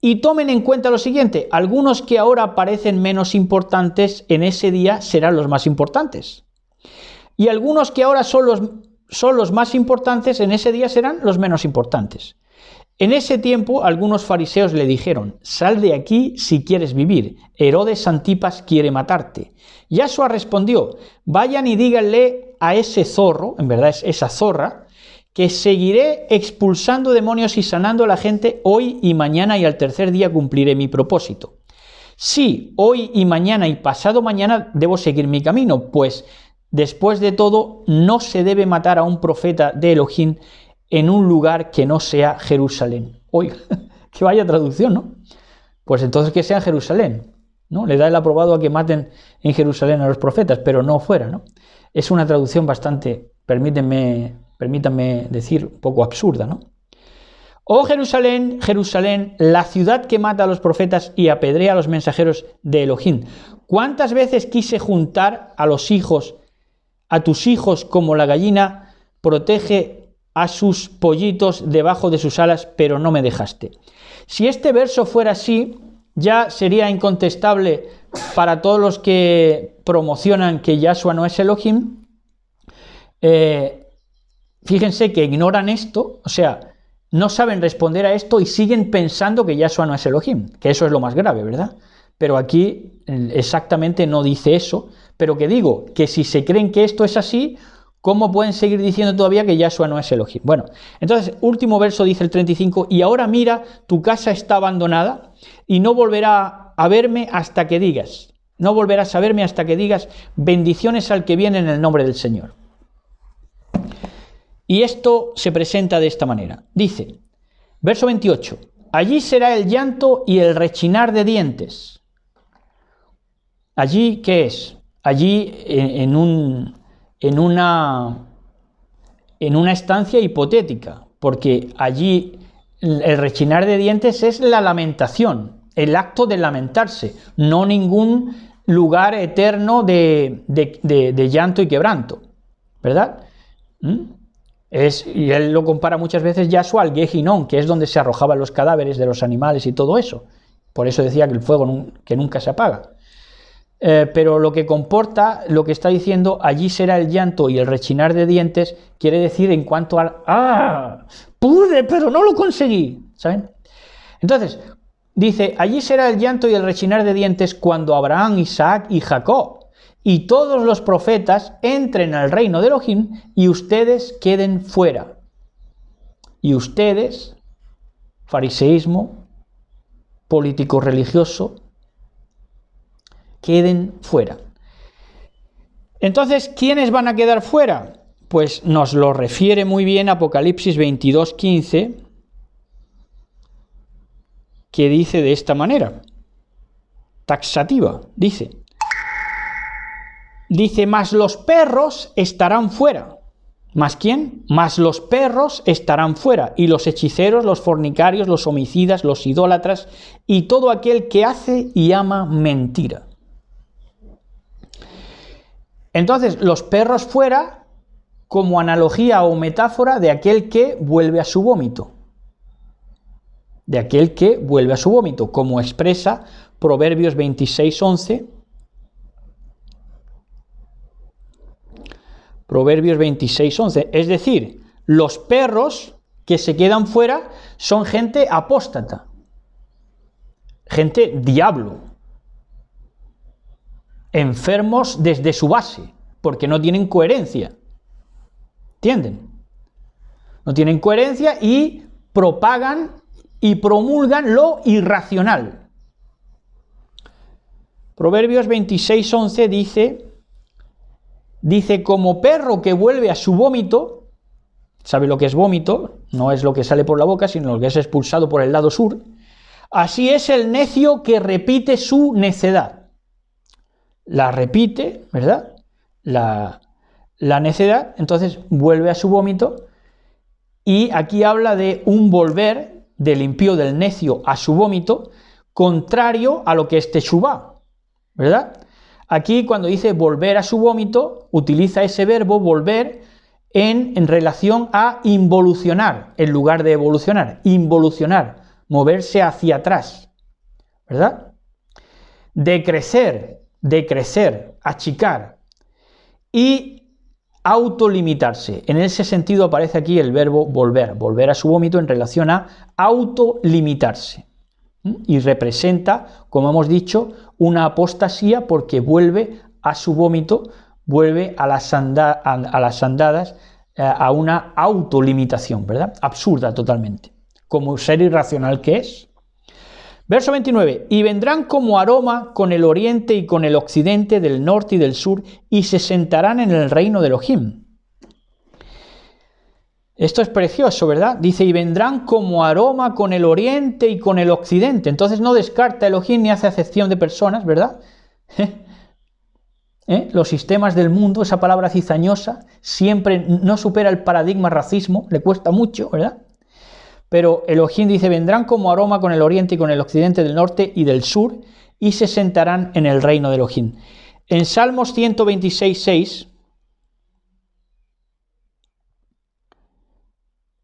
A: Y tomen en cuenta lo siguiente, algunos que ahora parecen menos importantes en ese día serán los más importantes. Y algunos que ahora son los más importantes en ese día serán los menos importantes. En ese tiempo algunos fariseos le dijeron, sal de aquí si quieres vivir, Herodes Antipas quiere matarte. Yahshua respondió, vayan y díganle a ese zorro, en verdad es esa zorra, que seguiré expulsando demonios y sanando a la gente hoy y mañana y al tercer día cumpliré mi propósito. Sí, hoy y mañana y pasado mañana debo seguir mi camino, pues después de todo no se debe matar a un profeta de Elohim en un lugar que no sea Jerusalén. Oiga, que vaya traducción, ¿no? Pues entonces que sea en Jerusalén, ¿no? Le da el aprobado a que maten en Jerusalén a los profetas, pero no fuera, ¿no? Es una traducción bastante, permítanme decir, un poco absurda, ¿no? Oh Jerusalén, Jerusalén, la ciudad que mata a los profetas y apedrea a los mensajeros de Elohim. ¿Cuántas veces quise juntar a tus hijos como la gallina protege a sus pollitos debajo de sus alas, pero no me dejaste? Si este verso fuera así, ya sería incontestable para todos los que promocionan que Yahshua no es Elohim. Fíjense que ignoran esto, o sea, no saben responder a esto y siguen pensando que Yahshua no es Elohim, que eso es lo más grave, ¿verdad? Pero aquí exactamente no dice eso, pero que digo, que si se creen que esto es así, ¿cómo pueden seguir diciendo todavía que Yahshua no es Elohim? Bueno, entonces, último verso dice el 35, y ahora mira, tu casa está abandonada y no volverá a verme hasta que digas, no volverás a verme hasta que digas, bendiciones al que viene en el nombre del Señor. Y esto se presenta de esta manera. Dice, verso 28, allí será el llanto y el rechinar de dientes. ¿Allí qué es? Allí en una estancia hipotética, porque allí el rechinar de dientes es la lamentación, el acto de lamentarse, no ningún lugar eterno de llanto y quebranto, ¿verdad? Y él lo compara muchas veces Yahshua al Gehinnom, que es donde se arrojaban los cadáveres de los animales y todo eso. Por eso decía que el fuego que nunca se apaga. Pero lo que comporta, lo que está diciendo, allí será el llanto y el rechinar de dientes, quiere decir en cuanto al pude, pero no lo conseguí, ¿saben? Entonces, dice, allí será el llanto y el rechinar de dientes cuando Abraham, Isaac y Jacob y todos los profetas entren al reino de Elohim y ustedes queden fuera. Y ustedes, fariseísmo, político religioso, queden fuera. Entonces, ¿quiénes van a quedar fuera? Pues nos lo refiere muy bien Apocalipsis 22:15, que dice de esta manera, taxativa, dice, mas los perros estarán fuera. ¿Más quién? Mas los perros estarán fuera, y los hechiceros, los fornicarios, los homicidas, los idólatras, y todo aquel que hace y ama mentira. Entonces, los perros fuera como analogía o metáfora de aquel que vuelve a su vómito. De aquel que vuelve a su vómito, como expresa Proverbios 26:11. Proverbios 26:11. Es decir, los perros que se quedan fuera son gente apóstata, gente diablo, enfermos desde su base, porque no tienen coherencia. ¿Entienden? No tienen coherencia y propagan y promulgan lo irracional. Proverbios 26:11 dice, como perro que vuelve a su vómito, ¿sabe lo que es vómito? No es lo que sale por la boca, sino lo que es expulsado por el lado sur. Así es el necio que repite su necedad. La repite, ¿verdad? La necedad, entonces vuelve a su vómito, y aquí habla de un volver del impío, del necio, a su vómito, contrario a lo que es teshuvá, ¿verdad? Aquí cuando dice volver a su vómito, utiliza ese verbo volver en relación a involucionar, en lugar de evolucionar, involucionar, moverse hacia atrás, ¿verdad? Decrecer, achicar y autolimitarse. En ese sentido aparece aquí el verbo volver a su vómito en relación a autolimitarse. Y representa, como hemos dicho, una apostasía porque vuelve a su vómito, vuelve a las andadas, a una autolimitación, ¿verdad? Absurda totalmente, como ser irracional que es. Verso 29, y vendrán como aroma con el oriente y con el occidente, del norte y del sur, y se sentarán en el reino de Elohim. Esto es precioso, ¿verdad? Dice, y vendrán como aroma con el oriente y con el occidente. Entonces no descarta Elohim ni hace acepción de personas, ¿verdad? Los sistemas del mundo, esa palabra cizañosa, siempre no supera el paradigma racismo, le cuesta mucho, ¿verdad? Pero Elohim dice, vendrán como aroma con el oriente y con el occidente, del norte y del sur, y se sentarán en el reino de Elohim. En Salmos 126:6,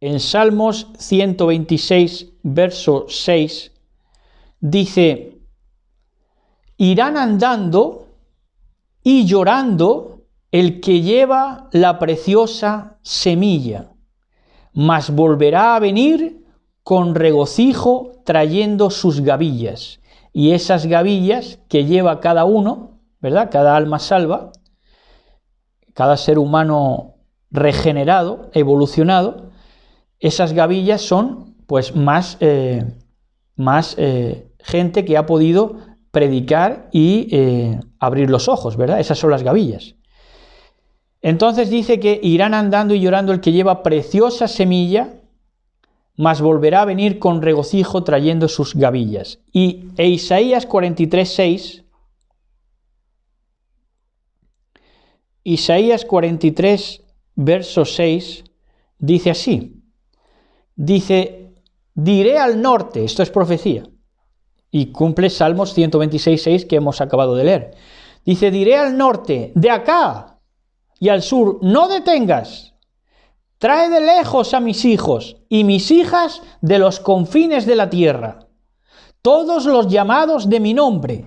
A: en Salmos 126, verso 6, dice, irán andando y llorando el que lleva la preciosa semilla, mas volverá a venir con regocijo trayendo sus gavillas. Y esas gavillas que lleva cada uno, ¿verdad? Cada alma salva, cada ser humano regenerado, evolucionado, esas gavillas son pues más gente que ha podido predicar y abrir los ojos, ¿verdad? Esas son las gavillas. Entonces dice que irán andando y llorando el que lleva preciosa semilla, mas volverá a venir con regocijo trayendo sus gavillas. Y Isaías 43:6, Isaías 43, verso 6, dice así, dice, diré al norte, esto es profecía, y cumple Salmos 126:6 que hemos acabado de leer. Dice, diré al norte, de acá, y al sur, no detengas. Trae de lejos a mis hijos y mis hijas de los confines de la tierra. Todos los llamados de mi nombre.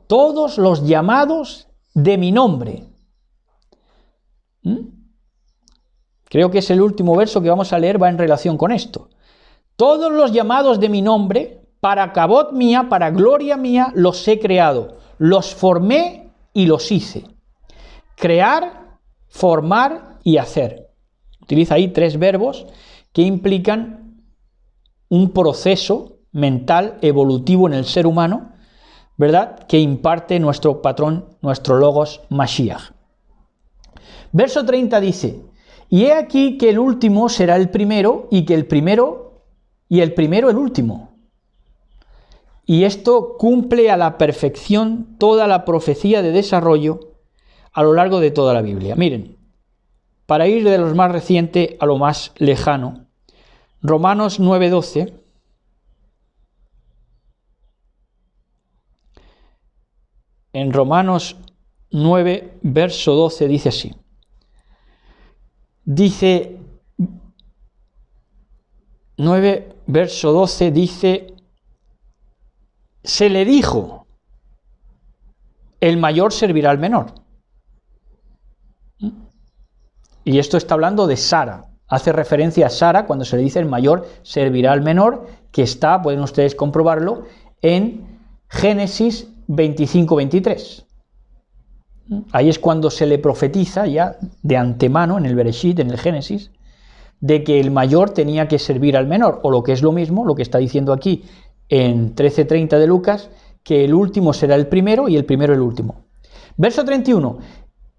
A: Todos los llamados de mi nombre. Creo que es el último verso que vamos a leer, va en relación con esto. Todos los llamados de mi nombre, para cabot mía, para gloria mía, los he creado. Los formé y los hice. Crear, formar y hacer. Utiliza ahí 3 verbos que implican un proceso mental evolutivo en el ser humano, ¿verdad? Que imparte nuestro patrón, nuestro logos Mashiach. Verso 30 dice, y he aquí que el último será el primero y que el primero el último. Y esto cumple a la perfección toda la profecía de desarrollo a lo largo de toda la Biblia. Miren, para ir de lo más reciente a lo más lejano, Romanos 9:12, en Romanos 9, verso 12 dice así, dice, 9, verso 12 dice, se le dijo, el mayor servirá al menor. Y esto está hablando de Sara. Hace referencia a Sara cuando se le dice el mayor servirá al menor, que está, pueden ustedes comprobarlo, en Génesis 25-23. Ahí es cuando se le profetiza ya de antemano en el Bereshit, en el Génesis, de que el mayor tenía que servir al menor, o lo que es lo mismo, lo que está diciendo aquí en 13:30 de Lucas, que el último será el primero y el primero el último. Verso 31.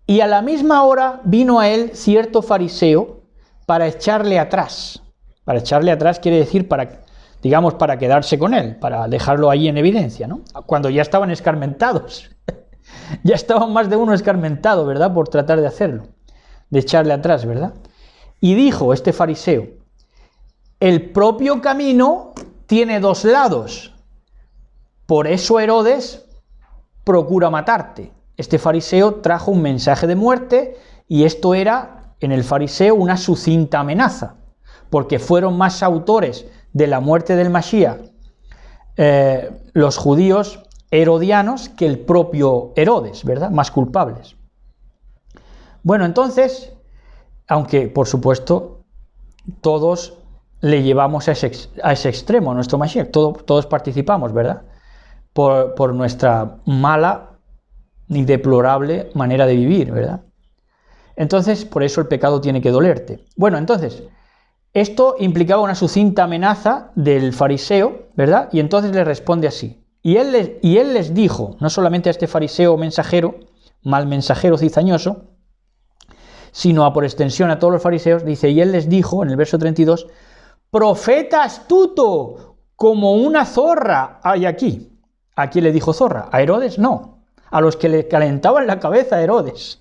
A: Y a la misma hora vino a él cierto fariseo para echarle atrás. Para echarle atrás quiere decir para quedarse con él, para dejarlo ahí en evidencia, ¿no? Cuando ya estaban escarmentados. Ya estaban más de uno escarmentados, ¿verdad? Por tratar de hacerlo, de echarle atrás, ¿verdad? Y dijo este fariseo, el propio camino tiene 2 lados, por eso Herodes procura matarte. Este fariseo trajo un mensaje de muerte y esto era en el fariseo una sucinta amenaza, porque fueron más autores de la muerte del Mashiach los judíos herodianos que el propio Herodes, ¿verdad? Más culpables. Bueno, entonces, aunque por supuesto todos le llevamos a ese extremo, a nuestro Mashiach, todos participamos, ¿verdad? Por nuestra mala y deplorable manera de vivir, ¿verdad? Entonces, por eso el pecado tiene que dolerte. Bueno, entonces, esto implicaba una sucinta amenaza del fariseo, ¿verdad? Y entonces le responde así. Y él les dijo, no solamente a este fariseo mensajero, mal mensajero cizañoso, sino por extensión a todos los fariseos, dice, y él les dijo, en el verso 32, profeta astuto, como una zorra hay aquí. ¿A quién le dijo zorra? ¿A Herodes? No. A los que le calentaban la cabeza a Herodes.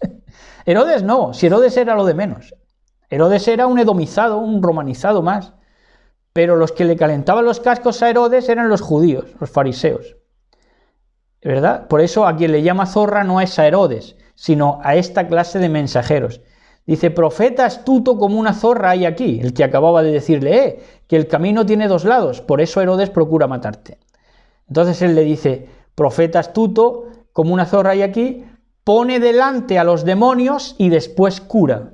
A: Herodes no, si Herodes era lo de menos. Herodes era un edomizado, un romanizado más. Pero los que le calentaban los cascos a Herodes eran los judíos, los fariseos. ¿Verdad? Por eso a quien le llama zorra no es a Herodes, sino a esta clase de mensajeros. Dice, profeta astuto como una zorra hay aquí, el que acababa de decirle, que el camino tiene dos lados, por eso Herodes procura matarte. Entonces él le dice, profeta astuto como una zorra hay aquí, pone delante a los demonios y después cura.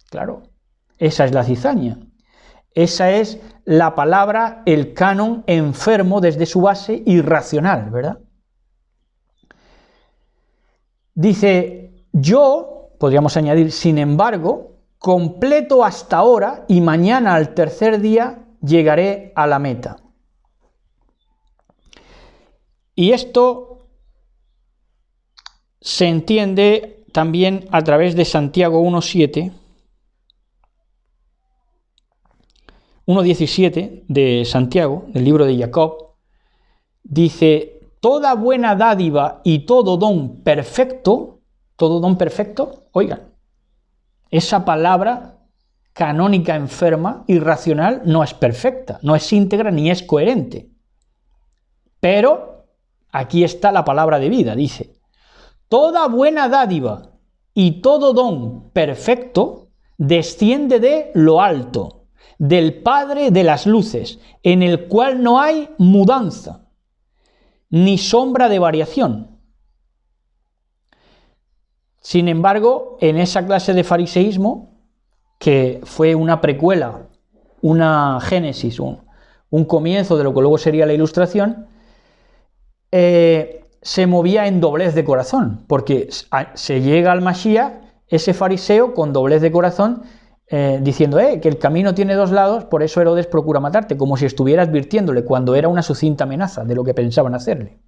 A: Claro, esa es la cizaña. Esa es la palabra, el canon enfermo desde su base irracional, ¿verdad? Dice, yo, podríamos añadir, sin embargo, completo hasta ahora y mañana al tercer día llegaré a la meta. Y esto se entiende también a través de Santiago 1.7, 1.17 de Santiago, del libro de Jacob, dice, toda buena dádiva y todo don perfecto, oigan, esa palabra canónica enferma, irracional, no es perfecta, no es íntegra ni es coherente. Pero aquí está la palabra de vida, dice, toda buena dádiva y todo don perfecto desciende de lo alto, del Padre de las luces, en el cual no hay mudanza, ni sombra de variación. Sin embargo, en esa clase de fariseísmo, que fue una precuela, una génesis, un comienzo de lo que luego sería la ilustración, se movía en doblez de corazón, porque se llega al Mashiach, ese fariseo con doblez de corazón, diciendo que el camino tiene dos lados, por eso Herodes procura matarte, como si estuviera advirtiéndole cuando era una sucinta amenaza de lo que pensaban hacerle.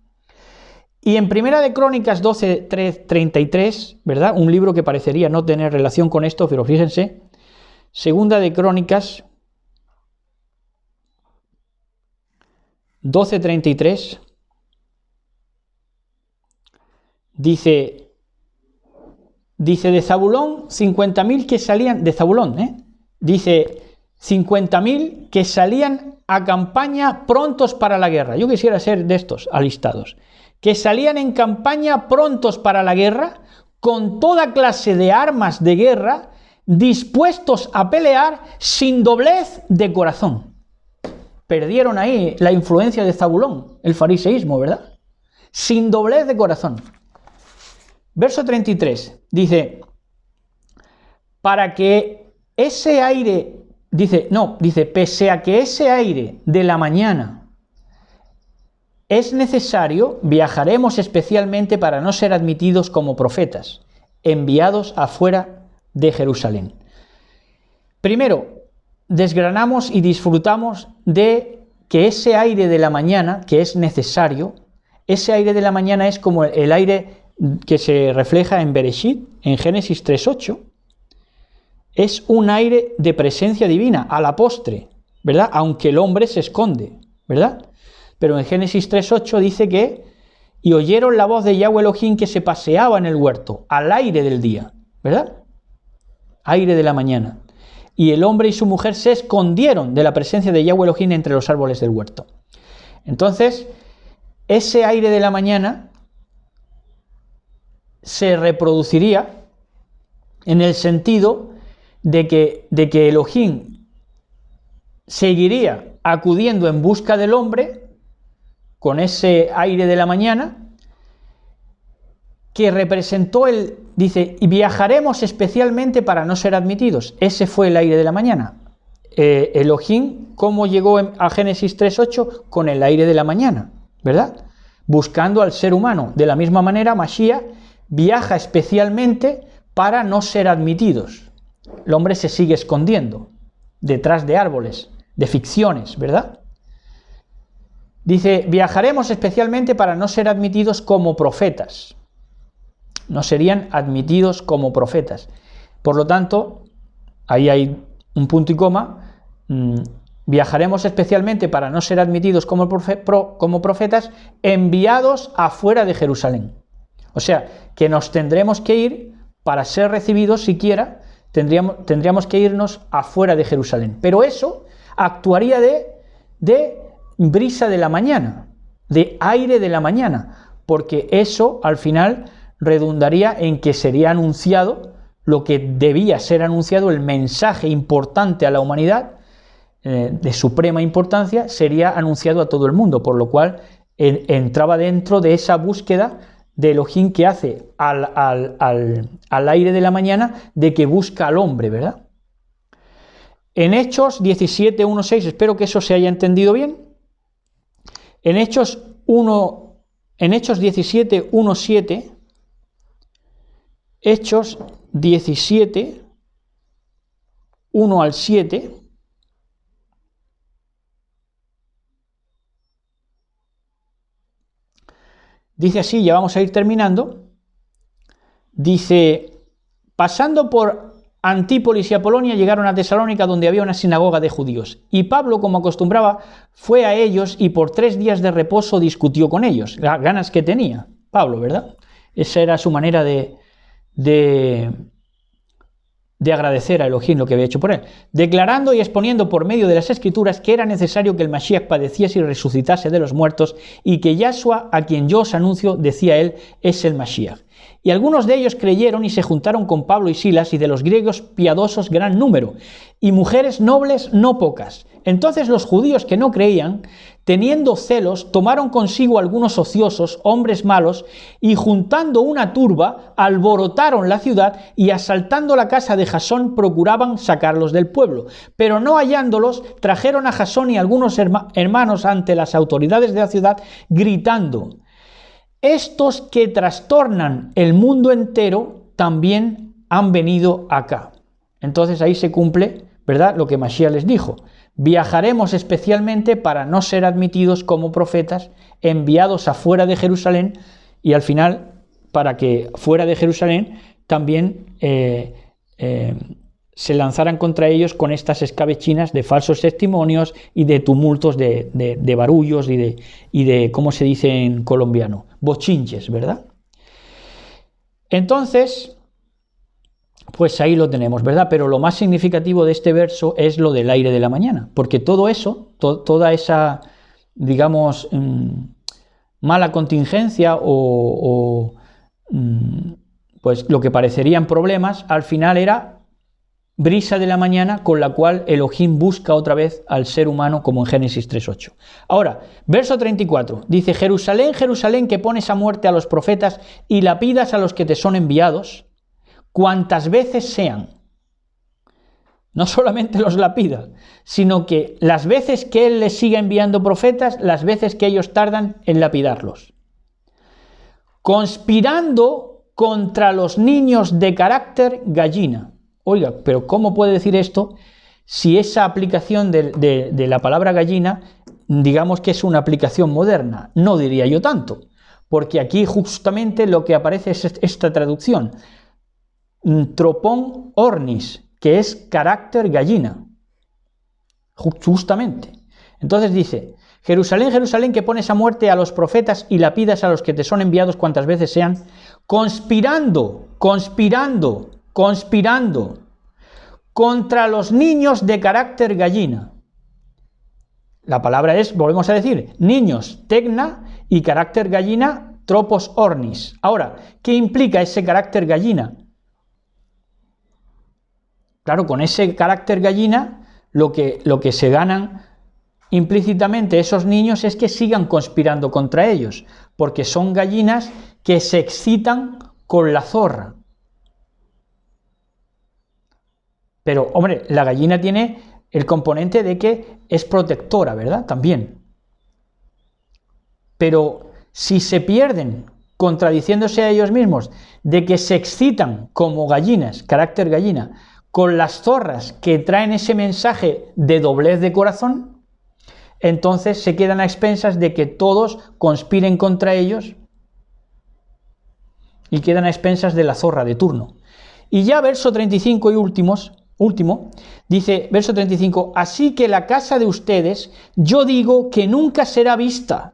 A: Y en Primera de Crónicas 12:33, ¿verdad? Un libro que parecería no tener relación con esto, pero fíjense, Segunda de Crónicas 12:33, dice de Zabulón 50.000 que salían, de Zabulón, dice 50.000 que salían a campaña prontos para la guerra. Yo quisiera ser de estos alistados, que salían en campaña prontos para la guerra, con toda clase de armas de guerra, dispuestos a pelear sin doblez de corazón. Perdieron ahí la influencia de Zabulón, el fariseísmo, ¿verdad? Sin doblez de corazón. Verso 33, dice, para que ese aire, dice, pese a que ese aire de la mañana es necesario, viajaremos especialmente para no ser admitidos como profetas, enviados afuera de Jerusalén. Primero, desgranamos y disfrutamos de que ese aire de la mañana, que es necesario, ese aire de la mañana es como el aire que se refleja en Bereshit, en Génesis 3.8, es un aire de presencia divina, a la postre, ¿verdad? Aunque el hombre se esconde, ¿verdad? Pero en Génesis 3.8 dice que, y oyeron la voz de Yahweh Elohim que se paseaba en el huerto, al aire del día, ¿verdad? Aire de la mañana. Y el hombre y su mujer se escondieron de la presencia de Yahweh Elohim entre los árboles del huerto. Entonces, ese aire de la mañana se reproduciría en el sentido de que Elohim seguiría acudiendo en busca del hombre, con ese aire de la mañana, que representó dice, y viajaremos especialmente para no ser admitidos. Ese fue el aire de la mañana. Elohim, ¿cómo llegó a Génesis 3:8? Con el aire de la mañana, ¿verdad? Buscando al ser humano. De la misma manera, Mashiach viaja especialmente para no ser admitidos. El hombre se sigue escondiendo detrás de árboles, de ficciones, ¿verdad? Dice, viajaremos especialmente para no ser admitidos como profetas. No serían admitidos como profetas. Por lo tanto, ahí hay un punto y coma. Viajaremos especialmente para no ser admitidos como profetas, enviados afuera de Jerusalén. O sea, que nos tendremos que ir para ser recibidos siquiera, tendríamos que irnos afuera de Jerusalén. Pero eso actuaría de brisa de la mañana, de aire de la mañana, porque eso al final redundaría en que sería anunciado lo que debía ser anunciado, el mensaje importante a la humanidad, de suprema importancia, sería anunciado a todo el mundo, por lo cual entraba dentro de esa búsqueda de Elohim que hace al aire de la mañana, de que busca al hombre, ¿verdad? En Hechos 17:1-6, espero que eso se haya entendido bien. En Hechos 17:1-7, Hechos 17, 1 al 7, dice así, ya vamos a ir terminando, dice, pasando por Antípolis y Apolonia llegaron a Tesalónica, donde había una sinagoga de judíos, y Pablo, como acostumbraba, fue a ellos y por 3 días de reposo discutió con ellos, las ganas que tenía Pablo, ¿verdad? Esa era su manera de agradecer a Elohim lo que había hecho por él, declarando y exponiendo por medio de las Escrituras que era necesario que el Mashiach padeciese y resucitase de los muertos, y que Yahshua, a quien yo os anuncio, decía él, es el Mashiach. Y algunos de ellos creyeron y se juntaron con Pablo y Silas, y de los griegos piadosos gran número, y mujeres nobles no pocas. Entonces los judíos que no creían, teniendo celos, tomaron consigo algunos ociosos, hombres malos, y juntando una turba, alborotaron la ciudad, y asaltando la casa de Jasón, procuraban sacarlos del pueblo. Pero no hallándolos, trajeron a Jasón y algunos hermanos ante las autoridades de la ciudad, gritando, estos que trastornan el mundo entero también han venido acá. Entonces ahí se cumple, ¿verdad?, lo que Mashiach les dijo. Viajaremos especialmente para no ser admitidos como profetas, enviados afuera de Jerusalén, y al final, para que fuera de Jerusalén también se lanzaran contra ellos con estas escabechinas de falsos testimonios y de tumultos de barullos y de, ¿cómo se dice en colombiano?, bochinches, ¿verdad? Entonces, pues ahí lo tenemos, ¿verdad? Pero lo más significativo de este verso es lo del aire de la mañana, porque todo eso, toda esa, digamos, mala contingencia pues lo que parecerían problemas, al final era brisa de la mañana con la cual Elohim busca otra vez al ser humano, como en Génesis 3:8. Ahora, verso 34, dice, Jerusalén, Jerusalén, que pones a muerte a los profetas y lapidas a los que te son enviados, cuantas veces sean. No solamente los lapida, sino que las veces que él les siga enviando profetas, las veces que ellos tardan en lapidarlos. Conspirando contra los niños de carácter gallina. Oiga, pero ¿cómo puede decir esto si esa aplicación de la palabra gallina, digamos que es una aplicación moderna? No diría yo tanto, porque aquí justamente lo que aparece es esta traducción, tropón ornis, que es carácter gallina, justamente. Entonces dice, Jerusalén, Jerusalén, que pones a muerte a los profetas y lapidas a los que te son enviados cuantas veces sean, conspirando contra los niños de carácter gallina. La palabra es, volvemos a decir, niños, tecna, y carácter gallina, tropos ornis. Ahora, ¿qué implica ese carácter gallina? Claro, con ese carácter gallina, lo que se ganan implícitamente esos niños es que sigan conspirando contra ellos, porque son gallinas que se excitan con la zorra. Pero, hombre, la gallina tiene el componente de que es protectora, ¿verdad? También. Pero si se pierden contradiciéndose a ellos mismos de que se excitan como gallinas, carácter gallina, con las zorras que traen ese mensaje de doblez de corazón, entonces se quedan a expensas de que todos conspiren contra ellos y quedan a expensas de la zorra de turno. Y ya verso 35 y último, dice, verso 35, así que la casa de ustedes, yo digo que nunca será vista,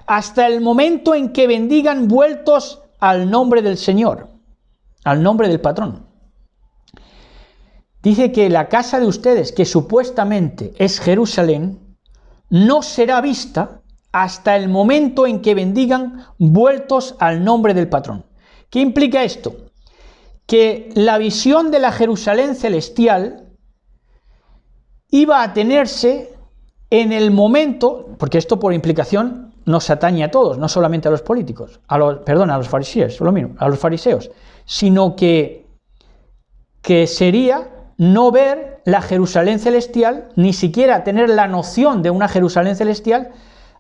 A: hasta el momento en que bendigan vueltos al nombre del Señor, al nombre del patrón. Dice que la casa de ustedes, que supuestamente es Jerusalén, no será vista hasta el momento en que bendigan vueltos al nombre del patrón. ¿Qué implica esto? Que la visión de la Jerusalén celestial iba a tenerse en el momento, porque esto por implicación nos atañe a todos, no solamente a los políticos, a los fariseos, lo mismo, a los fariseos, sino que sería no ver la Jerusalén celestial, ni siquiera tener la noción de una Jerusalén celestial,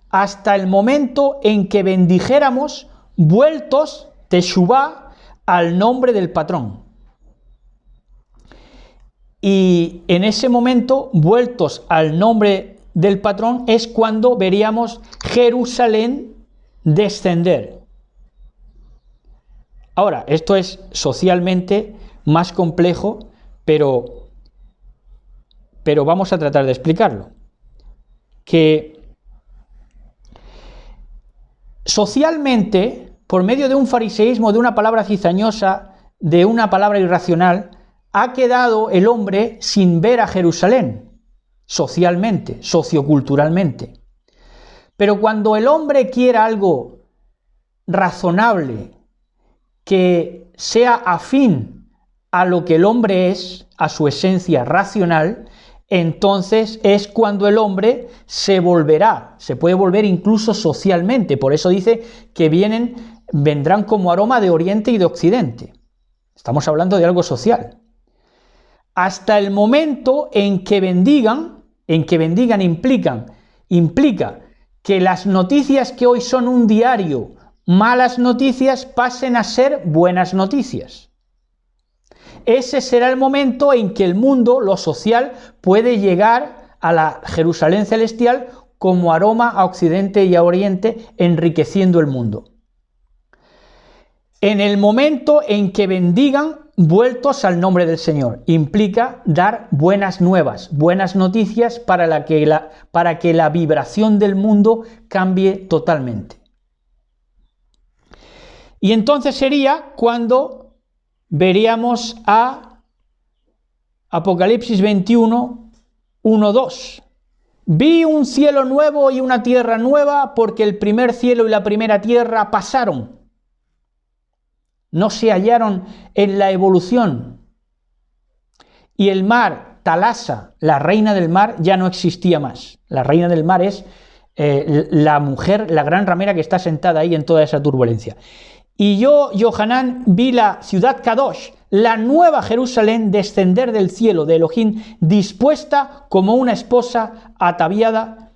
A: hasta el momento en que bendijéramos vueltos, teshuvá, al nombre del patrón. Y en ese momento, vueltos al nombre del patrón, es cuando veríamos Jerusalén descender. Ahora, esto es socialmente más complejo, pero vamos a tratar de explicarlo. Que socialmente, por medio de un fariseísmo, de una palabra cizañosa, de una palabra irracional, ha quedado el hombre sin ver a Jerusalén, socialmente, socioculturalmente. Pero cuando el hombre quiera algo razonable, que sea afín a lo que el hombre es, a su esencia racional, entonces es cuando el hombre se puede volver incluso socialmente. Por eso dice que vendrán como aroma de oriente y de occidente. Estamos hablando de algo social. Hasta el momento en que bendigan implica que las noticias que hoy son un diario, malas noticias, pasen a ser buenas noticias. Ese será el momento en que el mundo, lo social, puede llegar a la Jerusalén celestial como aroma a occidente y a oriente, enriqueciendo el mundo. En el momento en que bendigan vueltos al nombre del Señor, implica dar buenas nuevas, buenas noticias para que la vibración del mundo cambie totalmente. Y entonces sería cuando veríamos a Apocalipsis 21, 1, 2. Vi un cielo nuevo y una tierra nueva, porque el primer cielo y la primera tierra pasaron. No se hallaron en la evolución. Y el mar, Talasa, la reina del mar, ya no existía más. La reina del mar es la mujer, la gran ramera que está sentada ahí en toda esa turbulencia. Y yo, Yohanan, vi la ciudad Kadosh, la nueva Jerusalén, descender del cielo de Elohim, dispuesta como una esposa ataviada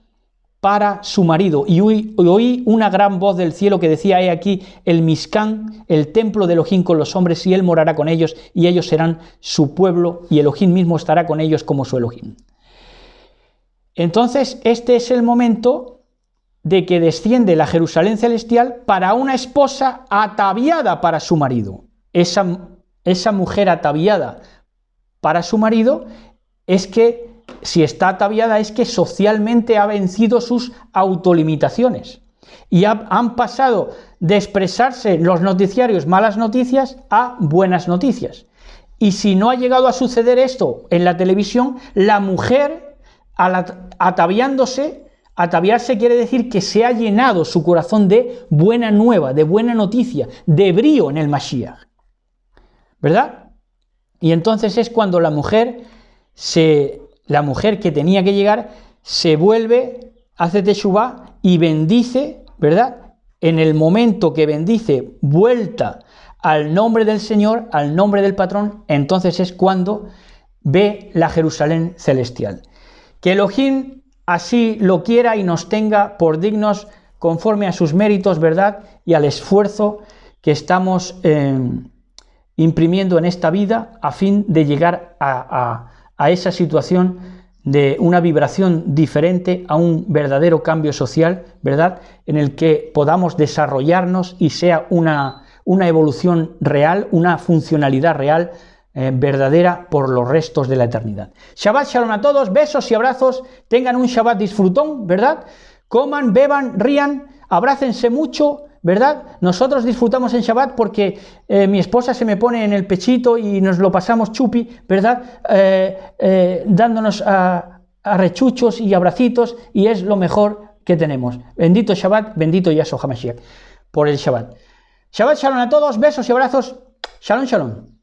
A: para su marido. Y oí una gran voz del cielo que decía, he aquí el Mishkan, el templo de Elohim con los hombres, y él morará con ellos, y ellos serán su pueblo, y Elohim mismo estará con ellos como su Elohim. Entonces, este es el momento de que desciende la Jerusalén celestial para una esposa ataviada para su marido. Esa mujer ataviada para su marido es que, si está ataviada, es que socialmente ha vencido sus autolimitaciones y han pasado de expresarse en los noticiarios malas noticias a buenas noticias. Y si no ha llegado a suceder esto en la televisión, la mujer, ataviarse quiere decir que se ha llenado su corazón de buena nueva, de buena noticia, de brío en el Mashiach, ¿verdad? Y entonces es cuando la mujer que tenía que llegar se vuelve, hace teshuvá y bendice, ¿verdad? En el momento que bendice vuelta al nombre del Señor, al nombre del patrón, entonces es cuando ve la Jerusalén celestial. Que Elohim así lo quiera y nos tenga por dignos conforme a sus méritos, ¿verdad? Y al esfuerzo que estamos imprimiendo en esta vida a fin de llegar a esa situación de una vibración diferente, a un verdadero cambio social, ¿verdad? En el que podamos desarrollarnos y sea una evolución real, una funcionalidad real, verdadera por los restos de la eternidad. Shabbat Shalom a todos, besos y abrazos, tengan un Shabbat disfrutón, ¿verdad? Coman, beban, rían, abrácense mucho, ¿verdad? Nosotros disfrutamos en Shabbat porque mi esposa se me pone en el pechito y nos lo pasamos chupi, ¿verdad? Dándonos arrechuchos y abracitos, y es lo mejor que tenemos. Bendito Shabbat, bendito Yahshua HaMashiach por el Shabbat. Shabbat Shalom a todos, besos y abrazos. Shalom, shalom.